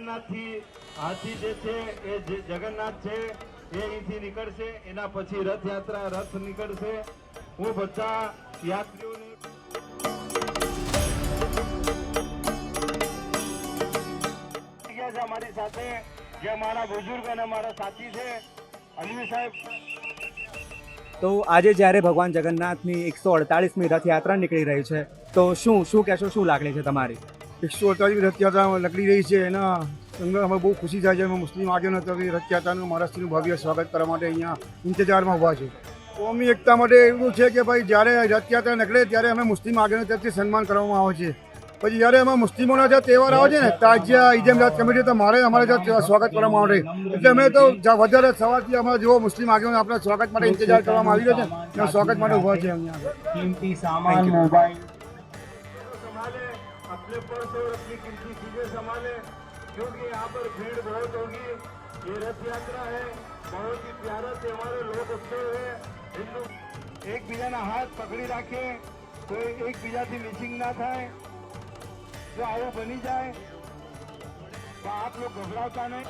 જગન્નાથથી હાથી જે છે એ જગન્નાથ છે એ અહીંથી નીકળશે, એના પછી રથયાત્રા રથ નીકળશે। હું બધા યાત્રીઓને हमारी साथे જે અમારા બુजुर्ग અને અમારા સાથી છે અલવી સાહેબ। તો આજે જ્યારે ભગવાન જગન્નાથની 148મી રથયાત્રા નીકળી રહી છે તો શું કહેશો, શું લાગણી છે તમારી? 148મી રથયાત્રા નીકળી રહી છે એના અંગે અમે બહુ ખુશી થાય છે। અમે મુસ્લિમ આગેવાનો તરીકે રથયાત્રાનું મહારાષ્ટ્રનું ભવ્ય સ્વાગત કરવા માટે અહીંયા ઇંતજારમાં ઊભા છે। કોમી એકતા માટે એવું છે કે ભાઈ જ્યારે રથયાત્રા નીકળે ત્યારે અમે મુસ્લિમ આગેવાનો તરફથી સન્માન કરવામાં આવે છે। પછી જ્યારે અમે મુસ્લિમોના જે તહેવાર આવે છે ને તાજિયા ઈદ મિલાદ કમિટી તો અમારે ત્યાં સ્વાગત કરવામાં આવે એટલે અમે તો વધારે સવારથી અમારા જેવો મુસ્લિમ આગેવાનો આપણા સ્વાગત માટે ઇંતજાર કરવામાં આવી રહ્યો છે, સ્વાગત માટે ઊભા છે અહીંયા। कीमती सामान मोबाइल संभाले, अपने पर्स और अपनी कीमती चीजें संभाले क्योंकि यहाँ पर भीड़ बहुत होगी। ये रथ यात्रा है, बहुत ही प्यारा त्योहार है, लोग उत्सव है। हिंदू एक बीजा हाथ पकड़ी राखे, कोई एक बीजा थी मिसिंग ना थाय, जो आवो बनी जाए तो आप लोग घबराता नहीं।